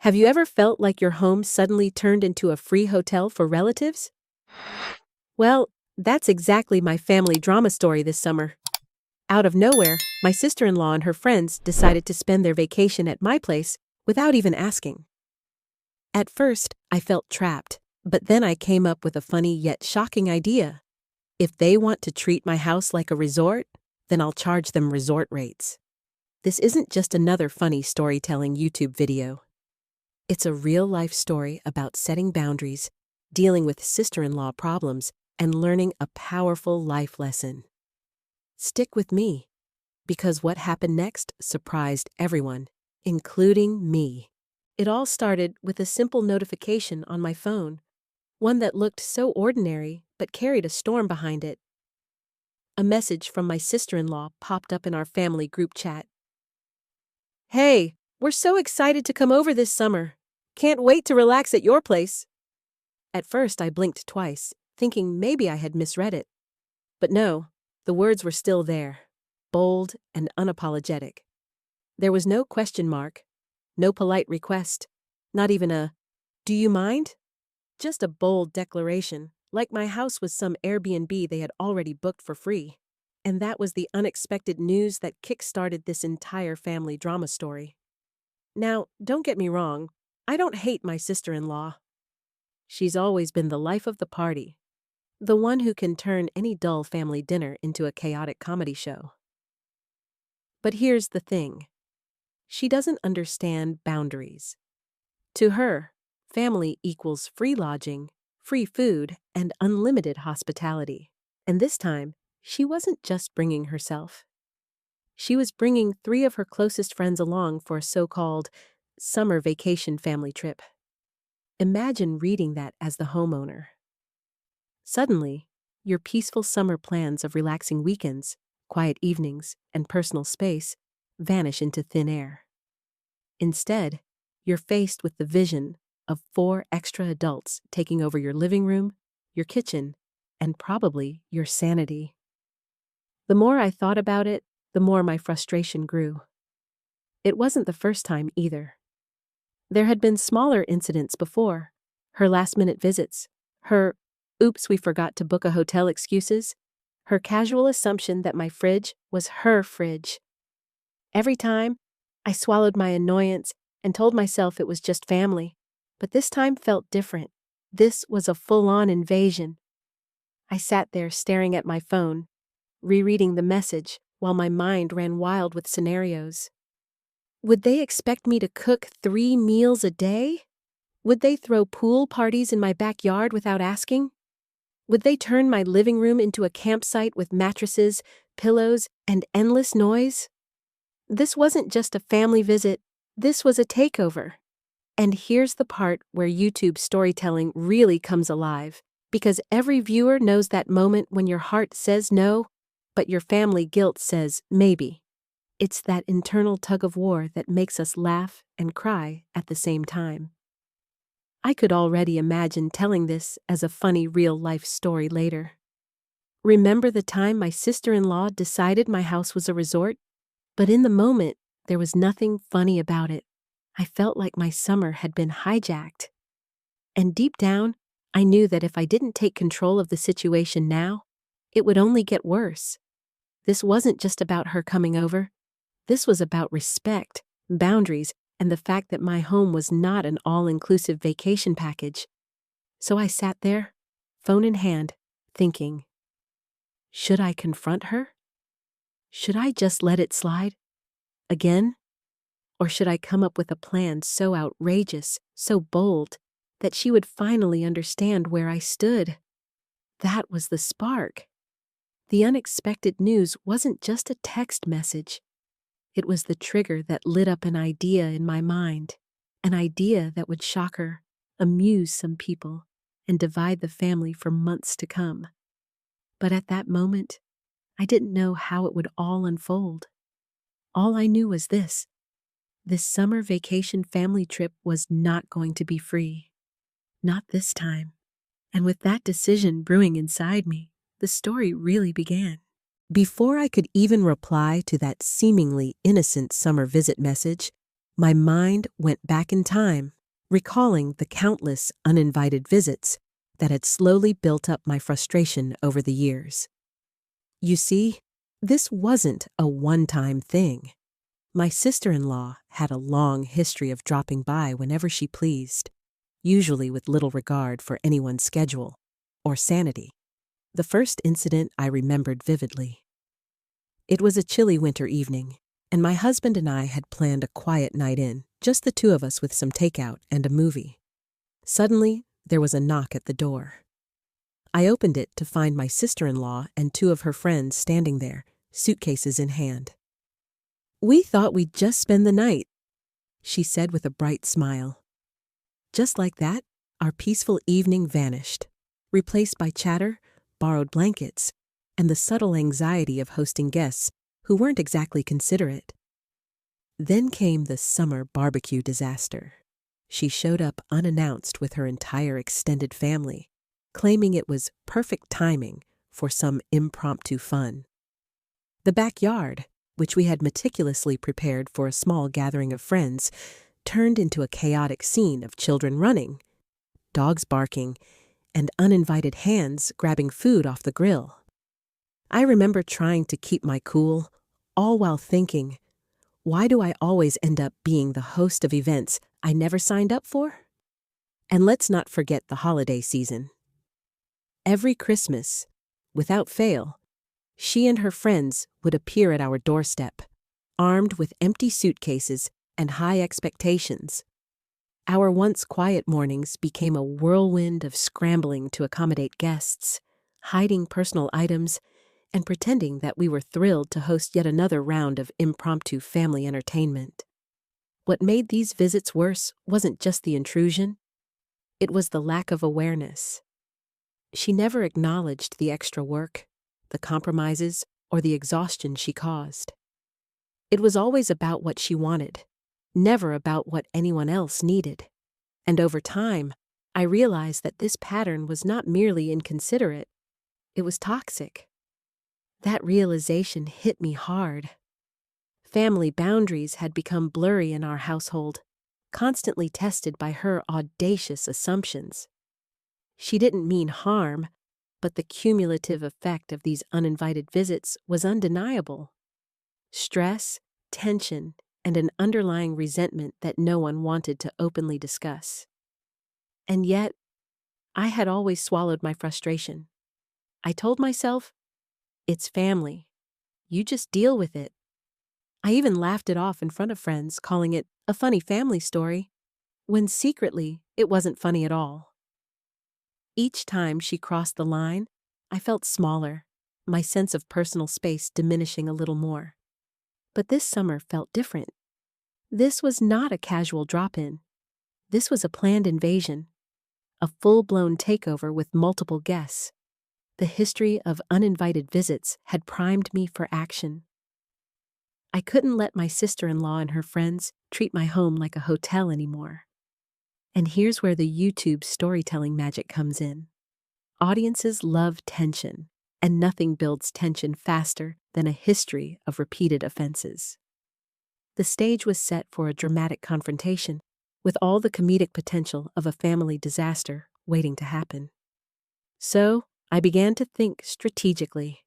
Have you ever felt like your home suddenly turned into a free hotel for relatives? Well, that's exactly my family drama story this summer. Out of nowhere, my sister-in-law and her friends decided to spend their vacation at my place without even asking. At first, I felt trapped, but then I came up with a funny yet shocking idea. If they want to treat my house like a resort, then I'll charge them resort rates. This isn't just another funny storytelling YouTube video. It's a real-life story about setting boundaries, dealing with sister-in-law problems, and learning a powerful life lesson. Stick with me, because what happened next surprised everyone, including me. It all started with a simple notification on my phone, one that looked so ordinary but carried a storm behind it. A message from my sister-in-law popped up in our family group chat. "Hey, we're so excited to come over this summer. Can't wait to relax at your place." At first, I blinked twice, thinking maybe I had misread it. But no, the words were still there, bold and unapologetic. There was no question mark, no polite request, not even a, "Do you mind?" Just a bold declaration, like my house was some Airbnb they had already booked for free. And that was the unexpected news that kick-started this entire family drama story. Now, don't get me wrong, I don't hate my sister-in-law. She's always been the life of the party, the one who can turn any dull family dinner into a chaotic comedy show. But here's the thing. She doesn't understand boundaries. To her, family equals free lodging, free food, and unlimited hospitality. And this time, she wasn't just bringing herself. She was bringing 3 of her closest friends along for a so-called summer vacation family trip. Imagine reading that as the homeowner. Suddenly, your peaceful summer plans of relaxing weekends, quiet evenings, and personal space vanish into thin air. Instead, you're faced with the vision of 4 extra adults taking over your living room, your kitchen, and probably your sanity. The more I thought about it, the more my frustration grew. It wasn't the first time either. There had been smaller incidents before. Her last-minute visits, her "oops, we forgot to book a hotel" excuses, her casual assumption that my fridge was her fridge. Every time, I swallowed my annoyance and told myself it was just family, but this time felt different. This was a full-on invasion. I sat there staring at my phone, rereading the message while my mind ran wild with scenarios. Would they expect me to cook 3 meals a day? Would they throw pool parties in my backyard without asking? Would they turn my living room into a campsite with mattresses, pillows, and endless noise? This wasn't just a family visit, this was a takeover. And here's the part where YouTube storytelling really comes alive, because every viewer knows that moment when your heart says no, but your family guilt says maybe. It's that internal tug-of-war that makes us laugh and cry at the same time. I could already imagine telling this as a funny real-life story later. Remember the time my sister-in-law decided my house was a resort? But in the moment, there was nothing funny about it. I felt like my summer had been hijacked. And deep down, I knew that if I didn't take control of the situation now, it would only get worse. This wasn't just about her coming over. This was about respect, boundaries, and the fact that my home was not an all-inclusive vacation package. So I sat there, phone in hand, thinking, should I confront her? Should I just let it slide? Again? Or should I come up with a plan so outrageous, so bold, that she would finally understand where I stood? That was the spark. The unexpected news wasn't just a text message. It was the trigger that lit up an idea in my mind, an idea that would shock her, amuse some people, and divide the family for months to come. But at that moment, I didn't know how it would all unfold. All I knew was this summer vacation family trip was not going to be free. Not this time. And with that decision brewing inside me, the story really began. Before I could even reply to that seemingly innocent summer visit message, My mind went back in time, recalling the countless uninvited visits that had slowly built up my frustration over the years. You see, this wasn't a one-time thing. My sister-in-law had a long history of dropping by whenever she pleased, usually with little regard for anyone's schedule or sanity. The first incident I remembered vividly. It was a chilly winter evening, and my husband and I had planned a quiet night in, just the two of us with some takeout and a movie. Suddenly, there was a knock at the door. I opened it to find my sister-in-law and two of her friends standing there, suitcases in hand. "We thought we'd just spend the night," she said with a bright smile. Just like that, our peaceful evening vanished, replaced by chatter, borrowed blankets, and the subtle anxiety of hosting guests who weren't exactly considerate. Then came the summer barbecue disaster. She showed up unannounced with her entire extended family, claiming it was perfect timing for some impromptu fun. The backyard, which we had meticulously prepared for a small gathering of friends, turned into a chaotic scene of children running, dogs barking, and uninvited hands grabbing food off the grill. I remember trying to keep my cool, all while thinking, why do I always end up being the host of events I never signed up for? And let's not forget the holiday season. Every Christmas, without fail, she and her friends would appear at our doorstep, armed with empty suitcases and high expectations. Our once quiet mornings became a whirlwind of scrambling to accommodate guests, hiding personal items, and pretending that we were thrilled to host yet another round of impromptu family entertainment. What made these visits worse wasn't just the intrusion, it was the lack of awareness. She never acknowledged the extra work, the compromises, or the exhaustion she caused. It was always about what she wanted, never about what anyone else needed. And over time, I realized that this pattern was not merely inconsiderate, it was toxic. That realization hit me hard. Family boundaries had become blurry in our household, constantly tested by her audacious assumptions. She didn't mean harm, but the cumulative effect of these uninvited visits was undeniable. Stress, tension, and an underlying resentment that no one wanted to openly discuss. And yet, I had always swallowed my frustration. I told myself, it's family. You just deal with it. I even laughed it off in front of friends, calling it a funny family story, when secretly it wasn't funny at all. Each time she crossed the line, I felt smaller, my sense of personal space diminishing a little more. But this summer felt different. This was not a casual drop-in. This was a planned invasion, a full-blown takeover with multiple guests. The history of uninvited visits had primed me for action. I couldn't let my sister-in-law and her friends treat my home like a hotel anymore. And here's where the YouTube storytelling magic comes in. Audiences love tension, and nothing builds tension faster than a history of repeated offenses. The stage was set for a dramatic confrontation, with all the comedic potential of a family disaster waiting to happen. So, I began to think strategically.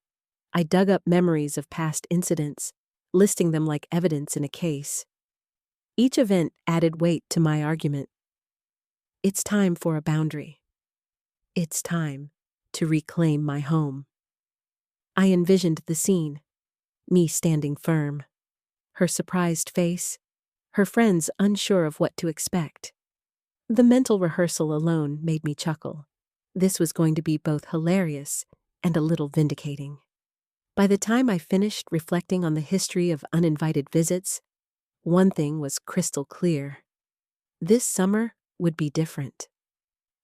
I dug up memories of past incidents, listing them like evidence in a case. Each event added weight to my argument. It's time for a boundary. It's time to reclaim my home. I envisioned the scene, me standing firm, her surprised face, her friends unsure of what to expect. The mental rehearsal alone made me chuckle. This was going to be both hilarious and a little vindicating. By the time I finished reflecting on the history of uninvited visits, one thing was crystal clear. This summer would be different.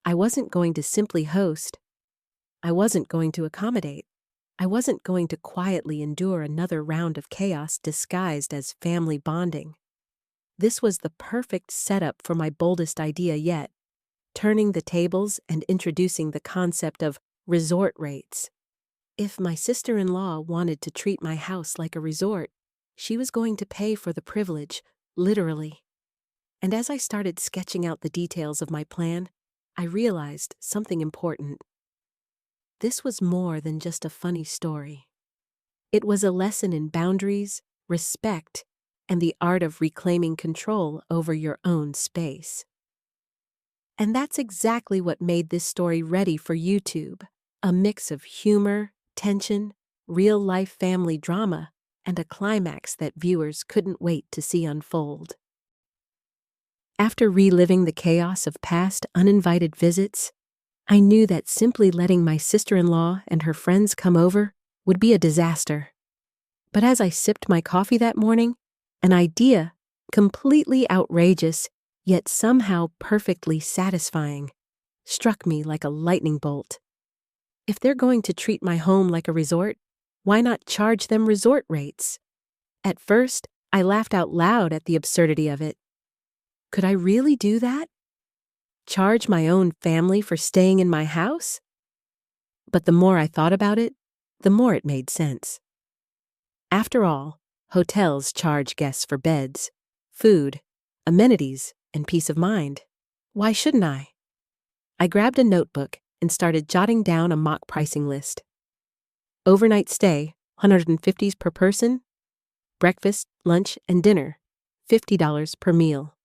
I wasn't going to simply host. I wasn't going to accommodate. I wasn't going to quietly endure another round of chaos disguised as family bonding. This was the perfect setup for my boldest idea yet, turning the tables and introducing the concept of resort rates. If my sister-in-law wanted to treat my house like a resort, she was going to pay for the privilege, literally. And as I started sketching out the details of my plan, I realized something important. This was more than just a funny story. It was a lesson in boundaries, respect, and the art of reclaiming control over your own space. And that's exactly what made this story ready for YouTube. A mix of humor, tension, real-life family drama, and a climax that viewers couldn't wait to see unfold. After reliving the chaos of past uninvited visits, I knew that simply letting my sister-in-law and her friends come over would be a disaster. But as I sipped my coffee that morning, an idea, completely outrageous, yet somehow perfectly satisfying, struck me like a lightning bolt. If they're going to treat my home like a resort, why not charge them resort rates? At first, I laughed out loud at the absurdity of it. Could I really do that? Charge my own family for staying in my house? But the more I thought about it, the more it made sense. After all, hotels charge guests for beds, food, amenities, and peace of mind. Why shouldn't I? I grabbed a notebook and started jotting down a mock pricing list. Overnight stay, $150 per person. Breakfast, lunch, and dinner, $50 per meal.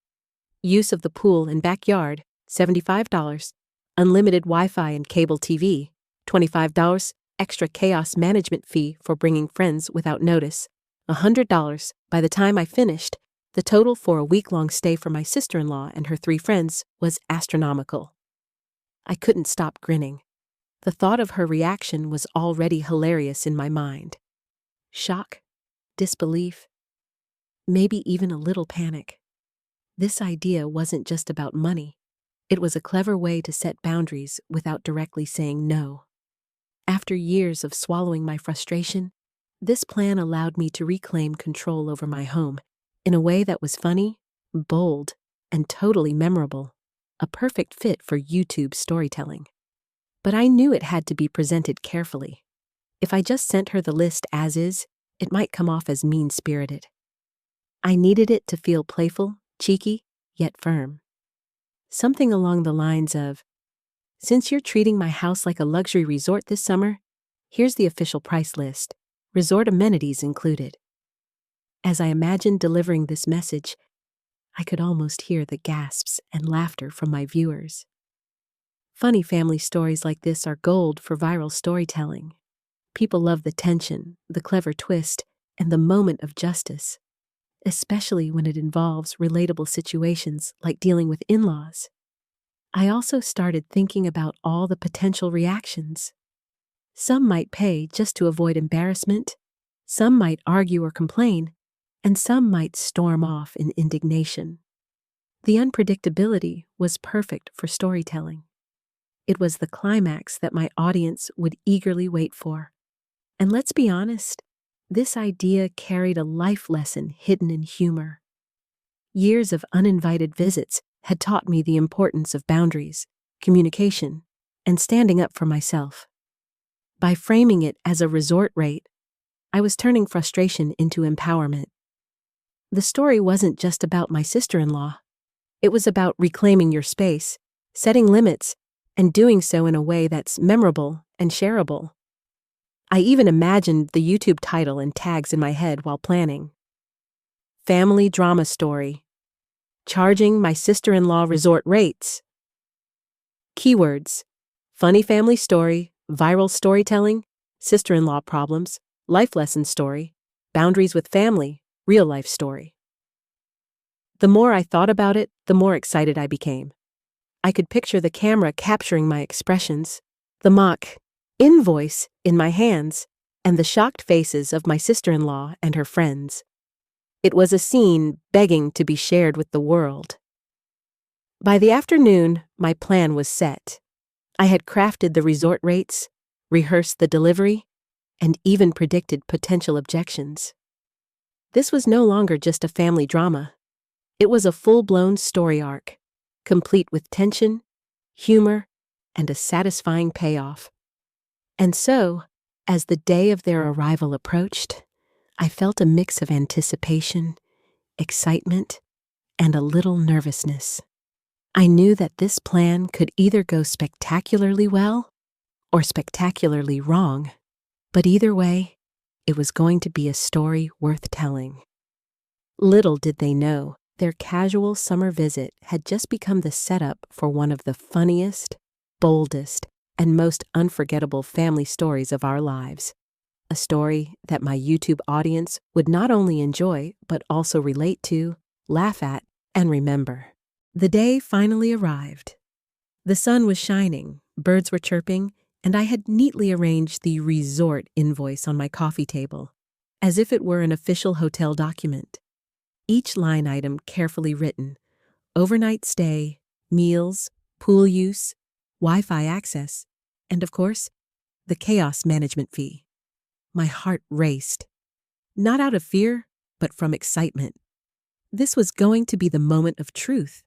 Use of the pool and backyard, $75. Unlimited Wi-Fi and cable TV, $25. Extra chaos management fee for bringing friends without notice, $100. By the time I finished, the total for a week-long stay for my sister-in-law and her 3 friends was astronomical. I couldn't stop grinning. The thought of her reaction was already hilarious in my mind. Shock, disbelief, maybe even a little panic. This idea wasn't just about money. It was a clever way to set boundaries without directly saying no. After years of swallowing my frustration, this plan allowed me to reclaim control over my home in a way that was funny, bold, and totally memorable, a perfect fit for YouTube storytelling. But I knew it had to be presented carefully. If I just sent her the list as is, it might come off as mean-spirited. I needed it to feel playful, cheeky, yet firm. Something along the lines of, "Since you're treating my house like a luxury resort this summer, here's the official price list, resort amenities included." As I imagined delivering this message, I could almost hear the gasps and laughter from my viewers. Funny family stories like this are gold for viral storytelling. People love the tension, the clever twist, and the moment of justice, especially when it involves relatable situations like dealing with in-laws. I also started thinking about all the potential reactions. Some might pay just to avoid embarrassment, some might argue or complain, and some might storm off in indignation. The unpredictability was perfect for storytelling. It was the climax that my audience would eagerly wait for. And let's be honest, this idea carried a life lesson hidden in humor. Years of uninvited visits had taught me the importance of boundaries, communication, and standing up for myself. By framing it as a resort rate, I was turning frustration into empowerment. The story wasn't just about my sister-in-law. It was about reclaiming your space, setting limits, and doing so in a way that's memorable and shareable. I even imagined the YouTube title and tags in my head while planning. Family drama story. Charging my sister-in-law resort rates. Keywords: funny family story, viral storytelling, sister-in-law problems, life lesson story, boundaries with family, real-life story. The more I thought about it, the more excited I became. I could picture the camera capturing my expressions, the mock invoice in my hands, and the shocked faces of my sister-in-law and her friends. It was a scene begging to be shared with the world. By the afternoon, my plan was set. I had crafted the resort rates, rehearsed the delivery, and even predicted potential objections. This was no longer just a family drama. It was a full-blown story arc, complete with tension, humor, and a satisfying payoff. And so, as the day of their arrival approached, I felt a mix of anticipation, excitement, and a little nervousness. I knew that this plan could either go spectacularly well or spectacularly wrong, but either way, it was going to be a story worth telling. Little did they know, their casual summer visit had just become the setup for one of the funniest, boldest, and most unforgettable family stories of our lives. A story that my YouTube audience would not only enjoy, but also relate to, laugh at, and remember. The day finally arrived. The sun was shining, birds were chirping, and I had neatly arranged the resort invoice on my coffee table, as if it were an official hotel document. Each line item carefully written: overnight stay, meals, pool use, Wi-Fi access, and of course, the chaos management fee. My heart raced, not out of fear, but from excitement. This was going to be the moment of truth.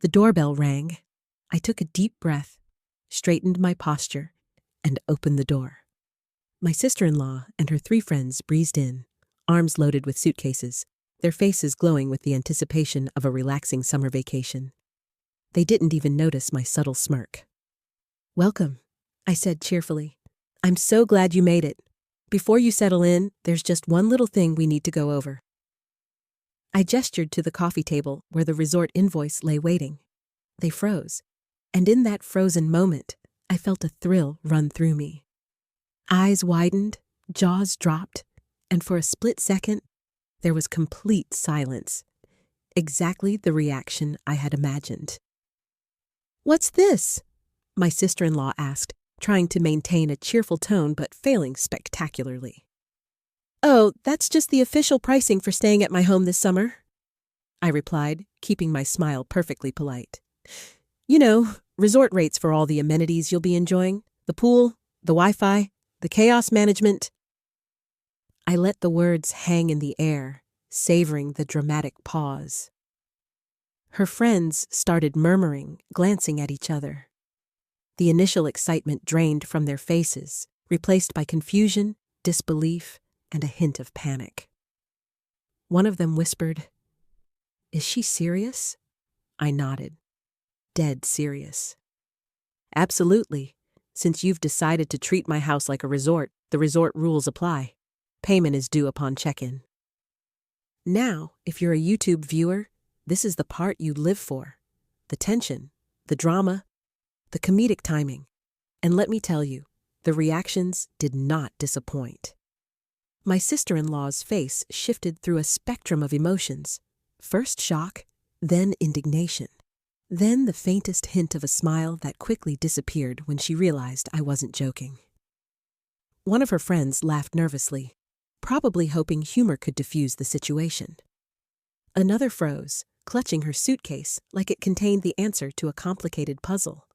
The doorbell rang. I took a deep breath, straightened my posture, and opened the door. My sister-in-law and her 3 friends breezed in, arms loaded with suitcases, their faces glowing with the anticipation of a relaxing summer vacation. They didn't even notice my subtle smirk. "Welcome," I said cheerfully. "I'm so glad you made it. Before you settle in, there's just one little thing we need to go over." I gestured to the coffee table where the resort invoice lay waiting. They froze, and in that frozen moment, I felt a thrill run through me. Eyes widened, jaws dropped, and for a split second, there was complete silence. Exactly the reaction I had imagined. "What's this?" my sister-in-law asked, trying to maintain a cheerful tone but failing spectacularly. "Oh, that's just the official pricing for staying at my home this summer," I replied, keeping my smile perfectly polite. "You know, resort rates for all the amenities you'll be enjoying, the pool, the Wi-Fi, the chaos management." I let the words hang in the air, savoring the dramatic pause. Her friends started murmuring, glancing at each other. The initial excitement drained from their faces, replaced by confusion, disbelief, and a hint of panic. One of them whispered, "Is she serious?" I nodded. Dead serious. "Absolutely. Since you've decided to treat my house like a resort, the resort rules apply. Payment is due upon check-in." Now, if you're a YouTube viewer, this is the part you live for. The tension, the drama, the comedic timing. And let me tell you, the reactions did not disappoint. My sister-in-law's face shifted through a spectrum of emotions. First shock, then indignation. Then the faintest hint of a smile that quickly disappeared when she realized I wasn't joking. One of her friends laughed nervously, probably hoping humor could diffuse the situation. Another froze, clutching her suitcase like it contained the answer to a complicated puzzle.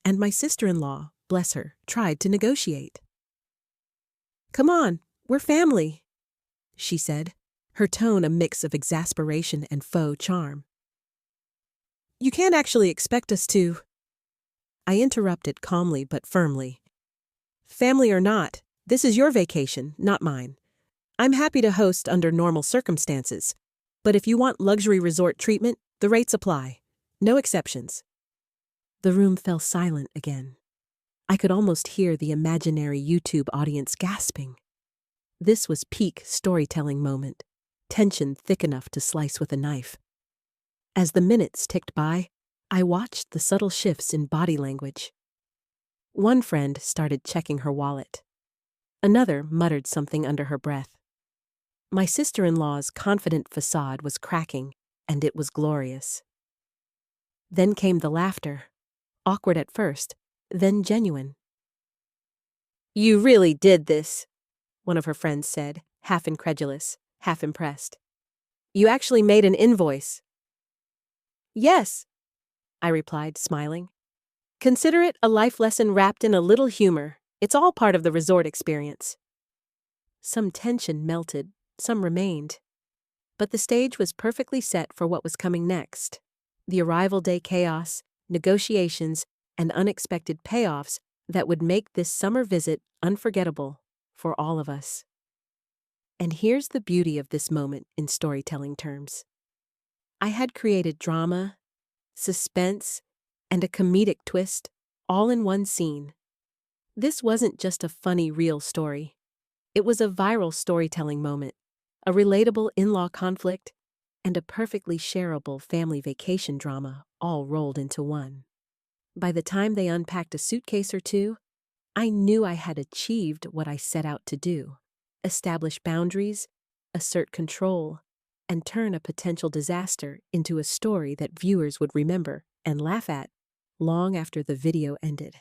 And my sister-in-law, bless her, tried to negotiate. "Come on, we're family," she said, her tone a mix of exasperation and faux charm. "You can't actually expect us to—" I interrupted calmly but firmly. "Family or not, this is your vacation, not mine. I'm happy to host under normal circumstances, but if you want luxury resort treatment, the rates apply. No exceptions." The room fell silent again. I could almost hear the imaginary YouTube audience gasping. This was peak storytelling moment, tension thick enough to slice with a knife. As the minutes ticked by, I watched the subtle shifts in body language. One friend started checking her wallet. Another muttered something under her breath. My sister-in-law's confident facade was cracking, and it was glorious. Then came the laughter, awkward at first, then genuine. "You really did this," one of her friends said, half incredulous, half impressed. "You actually made an invoice." "Yes," I replied, smiling. "Consider it a life lesson wrapped in a little humor. It's all part of the resort experience." Some tension melted, some remained. But the stage was perfectly set for what was coming next. The arrival day chaos, negotiations, and unexpected payoffs that would make this summer visit unforgettable for all of us. And here's the beauty of this moment in storytelling terms. I had created drama, suspense, and a comedic twist, all in one scene. This wasn't just a funny, real story. It was a viral storytelling moment, a relatable in-law conflict, and a perfectly shareable family vacation drama all rolled into one. By the time they unpacked a suitcase or two, I knew I had achieved what I set out to do: establish boundaries, assert control, and turn a potential disaster into a story that viewers would remember and laugh at long after the video ended.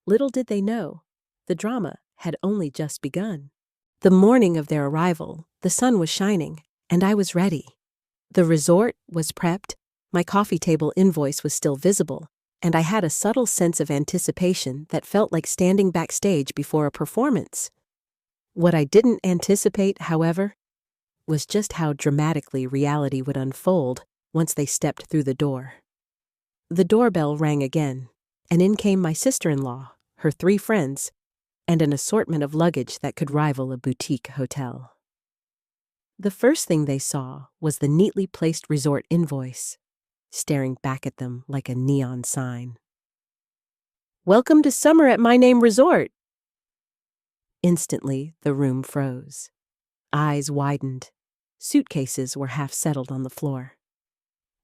Little did they know, the drama had only just begun. The morning of their arrival, the sun was shining, and I was ready. The resort was prepped, my coffee table invoice was still visible, and I had a subtle sense of anticipation that felt like standing backstage before a performance. What I didn't anticipate, however, was just how dramatically reality would unfold once they stepped through the door. The doorbell rang again, and in came my sister-in-law, her 3 friends, and an assortment of luggage that could rival a boutique hotel. The first thing they saw was the neatly placed resort invoice, staring back at them like a neon sign. "Welcome to summer at My Name Resort." Instantly, the room froze. Eyes widened. Suitcases were half settled on the floor.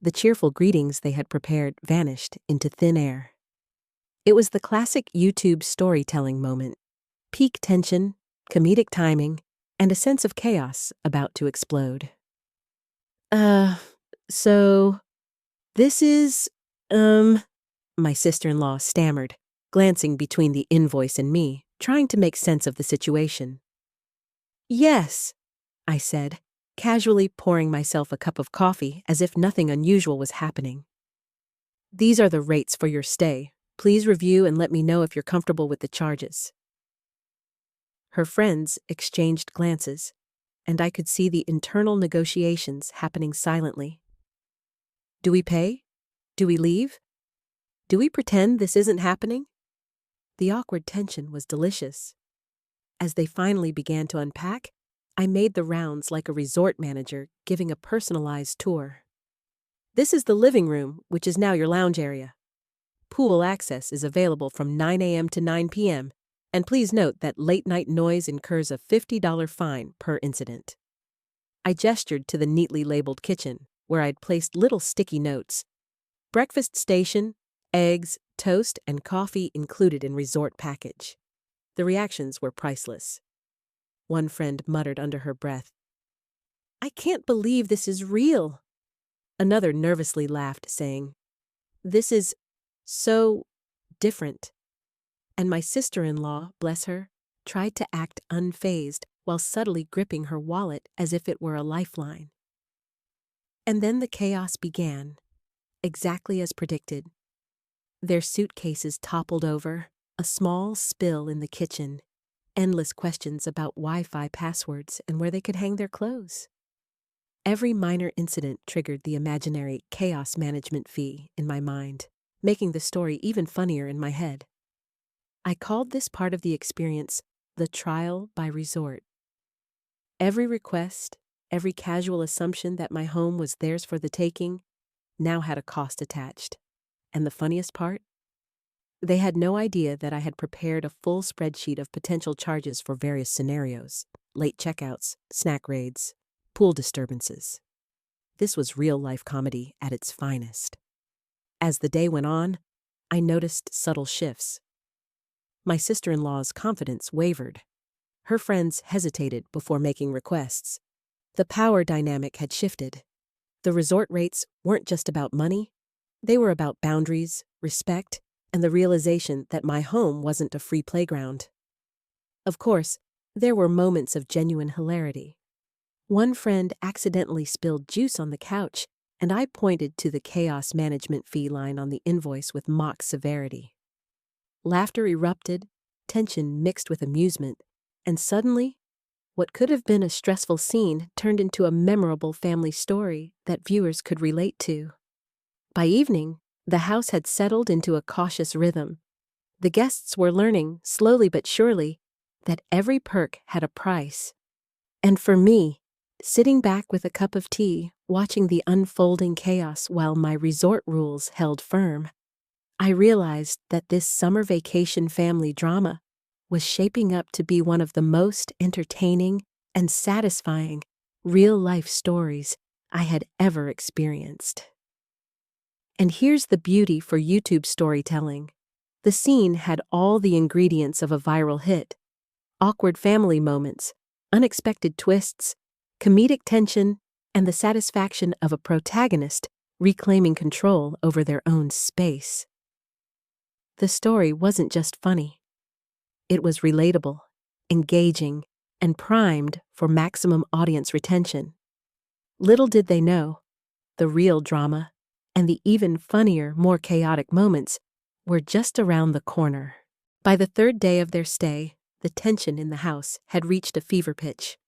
The cheerful greetings they had prepared vanished into thin air. It was the classic YouTube storytelling moment: peak tension, comedic timing, and a sense of chaos about to explode. So, this is, my sister-in-law stammered, glancing between the invoice and me, trying to make sense of the situation. "Yes," I said, casually pouring myself a cup of coffee as if nothing unusual was happening. "These are the rates for your stay. Please review and let me know if you're comfortable with the charges." Her friends exchanged glances, and I could see the internal negotiations happening silently. Do we pay? Do we leave? Do we pretend this isn't happening? The awkward tension was delicious. As they finally began to unpack, I made the rounds like a resort manager giving a personalized tour. "This is the living room, which is now your lounge area. Pool access is available from 9 a.m. to 9 p.m., and please note that late-night noise incurs a $50 fine per incident." I gestured to the neatly labeled kitchen, where I'd placed little sticky notes: "Breakfast station, eggs, toast, and coffee included in resort package." The reactions were priceless. One friend muttered under her breath, "I can't believe this is real." Another nervously laughed, saying, "This is so different." And my sister-in-law, bless her, tried to act unfazed while subtly gripping her wallet as if it were a lifeline. And then the chaos began, exactly as predicted. Their suitcases toppled over, a small spill in the kitchen, endless questions about Wi-Fi passwords and where they could hang their clothes. Every minor incident triggered the imaginary chaos management fee in my mind, making the story even funnier in my head. I called this part of the experience the trial by resort. Every request, every casual assumption that my home was theirs for the taking, now had a cost attached. And the funniest part? They had no idea that I had prepared a full spreadsheet of potential charges for various scenarios: late checkouts, snack raids, pool disturbances. This was real-life comedy at its finest. As the day went on, I noticed subtle shifts. My sister-in-law's confidence wavered. Her friends hesitated before making requests. The power dynamic had shifted. The resort rates weren't just about money. They were about boundaries, respect, and the realization that my home wasn't a free playground. Of course, there were moments of genuine hilarity. One friend accidentally spilled juice on the couch, and I pointed to the chaos management fee line on the invoice with mock severity. Laughter erupted, tension mixed with amusement, and suddenly, what could have been a stressful scene turned into a memorable family story that viewers could relate to. By evening, the house had settled into a cautious rhythm. The guests were learning, slowly but surely, that every perk had a price. And for me, sitting back with a cup of tea, watching the unfolding chaos while my resort rules held firm, I realized that this summer vacation family drama was shaping up to be one of the most entertaining and satisfying real-life stories I had ever experienced. And here's the beauty for YouTube storytelling. The scene had all the ingredients of a viral hit: awkward family moments, unexpected twists, comedic tension, and the satisfaction of a protagonist reclaiming control over their own space. The story wasn't just funny. It was relatable, engaging, and primed for maximum audience retention. Little did they know, the real drama and the even funnier, more chaotic moments were just around the corner. By the third day of their stay, the tension in the house had reached a fever pitch.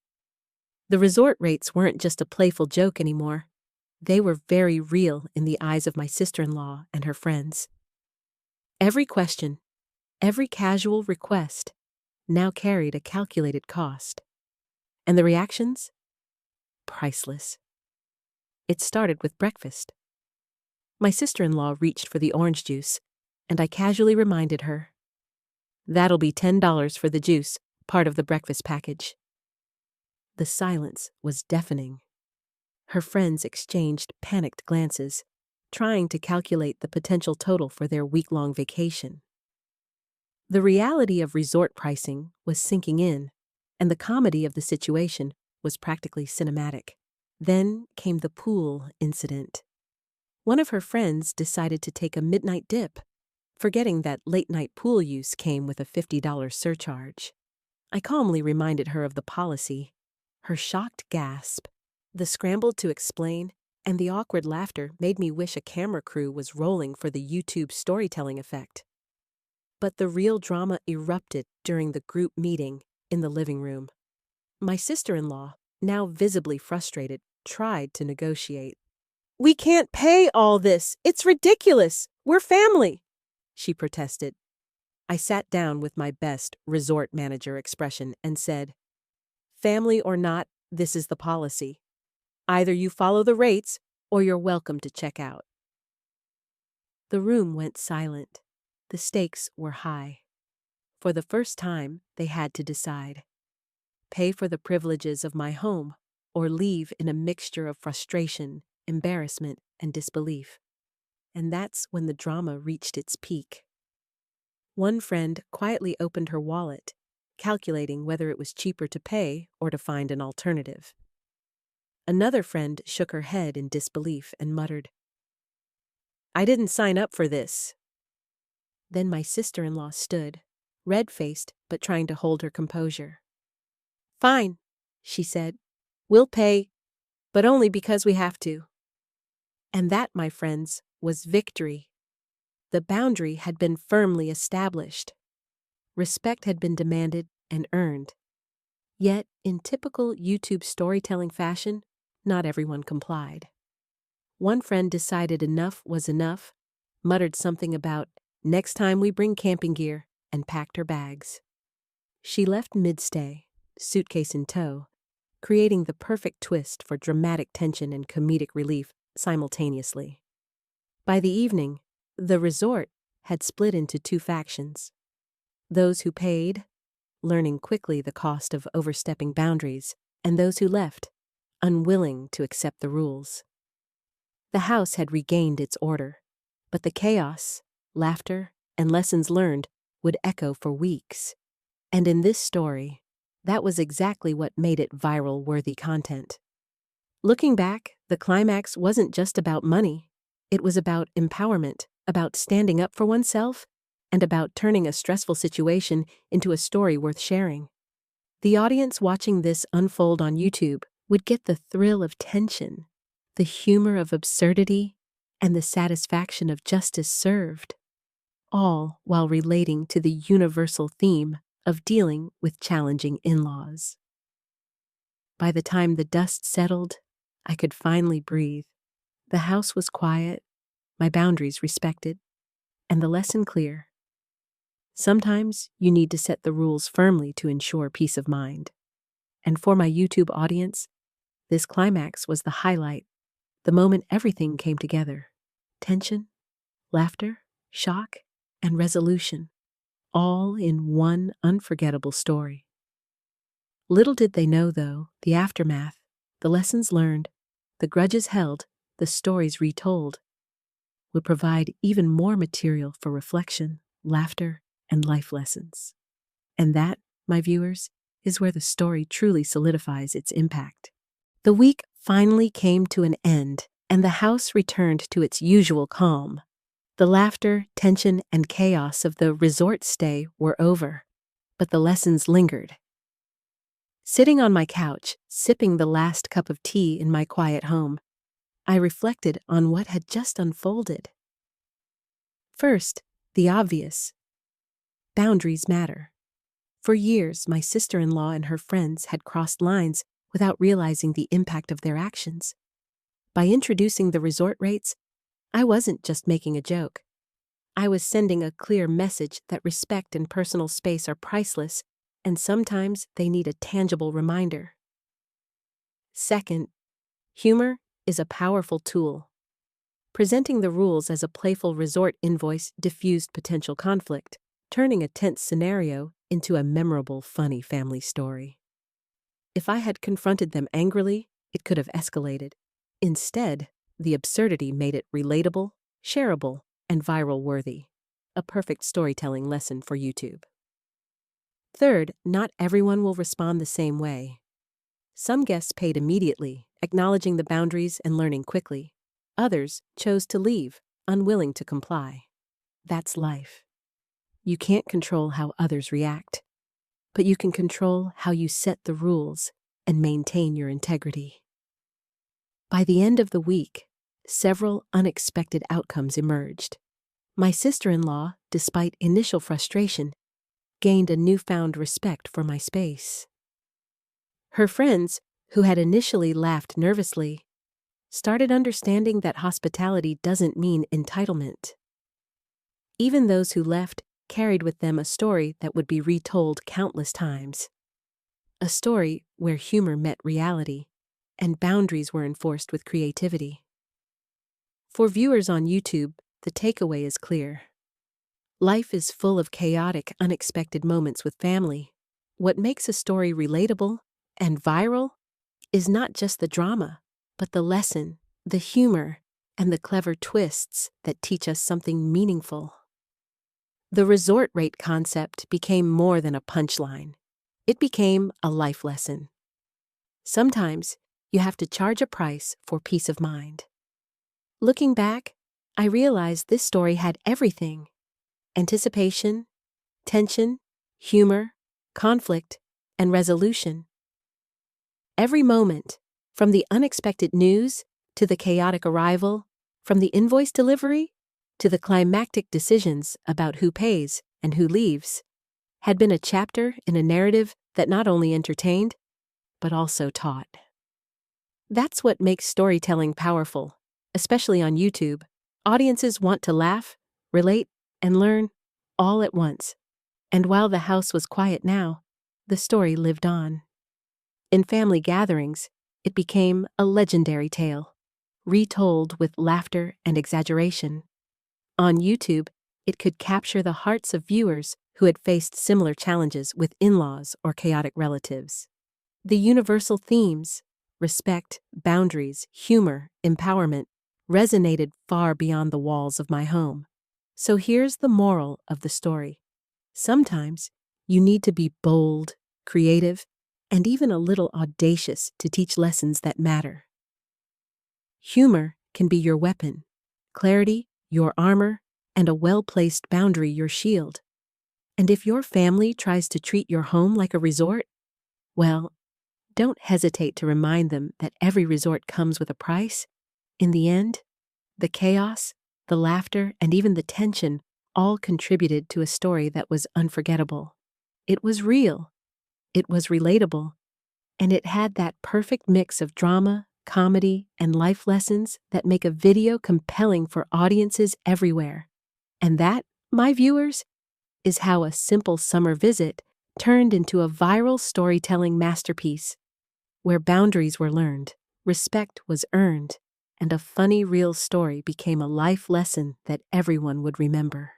The resort rates weren't just a playful joke anymore. They were very real in the eyes of my sister-in-law and her friends. Every question, every casual request, now carried a calculated cost. And the reactions? Priceless. It started with breakfast. My sister-in-law reached for the orange juice, and I casually reminded her, "That'll be $10 for the juice, part of the breakfast package." The silence was deafening. Her friends exchanged panicked glances, trying to calculate the potential total for their week-long vacation. The reality of resort pricing was sinking in, and the comedy of the situation was practically cinematic. Then came the pool incident. One of her friends decided to take a midnight dip, forgetting that late-night pool use came with a $50 surcharge. I calmly reminded her of the policy. Her shocked gasp, the scramble to explain, and the awkward laughter made me wish a camera crew was rolling for the YouTube storytelling effect. But the real drama erupted during the group meeting in the living room. My sister-in-law, now visibly frustrated, tried to negotiate. "We can't pay all this. It's ridiculous. We're family," she protested. I sat down with my best resort manager expression and said, "Family or not, this is the policy. Either you follow the rates or you're welcome to check out." The room went silent. The stakes were high. For the first time, they had to decide: pay for the privileges of my home or leave in a mixture of frustration, embarrassment, and disbelief. And that's when the drama reached its peak. One friend quietly opened her wallet, calculating whether it was cheaper to pay or to find an alternative. Another friend shook her head in disbelief and muttered, "I didn't sign up for this." Then my sister-in-law stood, red-faced but trying to hold her composure. "Fine," she said. "We'll pay, but only because we have to." And that, my friends, was victory. The boundary had been firmly established. Respect had been demanded and earned. Yet, in typical YouTube storytelling fashion, not everyone complied. One friend decided enough was enough, muttered something about "next time we bring camping gear," and packed her bags. She left mid-stay, suitcase in tow, creating the perfect twist for dramatic tension and comedic relief simultaneously. By the evening, the resort had split into two factions: those who paid, learning quickly the cost of overstepping boundaries, and those who left, unwilling to accept the rules. The house had regained its order, but the chaos, laughter, and lessons learned would echo for weeks. And in this story, that was exactly what made it viral-worthy content. Looking back, the climax wasn't just about money. It was about empowerment, about standing up for oneself, and about turning a stressful situation into a story worth sharing. The audience watching this unfold on YouTube would get the thrill of tension, the humor of absurdity, and the satisfaction of justice served, all while relating to the universal theme of dealing with challenging in-laws. By the time the dust settled, I could finally breathe. The house was quiet, my boundaries respected, and the lesson clear. Sometimes you need to set the rules firmly to ensure peace of mind. And for my YouTube audience, This climax was the highlight, the moment everything came together. Tension, laughter, shock, and resolution, all in one unforgettable story. Little did they know, though, the aftermath, the lessons learned, the grudges held, the stories retold, would provide even more material for reflection, laughter, and life lessons. And that, my viewers, is where the story truly solidifies its impact. The week finally came to an end, and the house returned to its usual calm. The laughter, tension, and chaos of the resort stay were over, but the lessons lingered. Sitting on my couch, sipping the last cup of tea in my quiet home, I reflected on what had just unfolded. First, the obvious. Boundaries matter. For years, my sister-in-law and her friends had crossed lines without realizing the impact of their actions. By introducing the resort rates, I wasn't just making a joke. I was sending a clear message that respect and personal space are priceless, and sometimes they need a tangible reminder. Second, humor is a powerful tool. Presenting the rules as a playful resort invoice diffused potential conflict, turning a tense scenario into a memorable, funny family story. If I had confronted them angrily, it could have escalated. Instead, the absurdity made it relatable, shareable, and viral-worthy. A perfect storytelling lesson for YouTube. Third, not everyone will respond the same way. Some guests paid immediately, acknowledging the boundaries and learning quickly. Others chose to leave, unwilling to comply. That's life. You can't control how others react, but you can control how you set the rules and maintain your integrity. By the end of the week, several unexpected outcomes emerged. My sister-in-law, despite initial frustration, gained a newfound respect for my space. Her friends, who had initially laughed nervously, started understanding that hospitality doesn't mean entitlement. Even those who left carried with them a story that would be retold countless times. A story where humor met reality, and boundaries were enforced with creativity. For viewers on YouTube, the takeaway is clear. Life is full of chaotic, unexpected moments with family. What makes a story relatable and viral is not just the drama, but the lesson, the humor, and the clever twists that teach us something meaningful. The resort rate concept became more than a punchline. It became a life lesson. Sometimes you have to charge a price for peace of mind. Looking back, I realized this story had everything: anticipation, tension, humor, conflict, and resolution. Every moment, from the unexpected news to the chaotic arrival, from the invoice delivery to the climactic decisions about who pays and who leaves, had been a chapter in a narrative that not only entertained, but also taught. That's what makes storytelling powerful, especially on YouTube. Audiences want to laugh, relate, and learn all at once. And while the house was quiet now, the story lived on. In family gatherings, it became a legendary tale, retold with laughter and exaggeration. On YouTube, it could capture the hearts of viewers who had faced similar challenges with in-laws or chaotic relatives. The universal themes, respect, boundaries, humor, empowerment, resonated far beyond the walls of my home. So here's the moral of the story. Sometimes you need to be bold, creative, and even a little audacious to teach lessons that matter. Humor can be your weapon, clarity your armor, and a well-placed boundary your shield. And if your family tries to treat your home like a resort, well, don't hesitate to remind them that every resort comes with a price. In the end, the chaos, the laughter, and even the tension all contributed to a story that was unforgettable. It was real, it was relatable, and it had that perfect mix of drama, comedy, and life lessons that make a video compelling for audiences everywhere. And that, my viewers, is how a simple summer visit turned into a viral storytelling masterpiece, where boundaries were learned, respect was earned, and a funny real story became a life lesson that everyone would remember.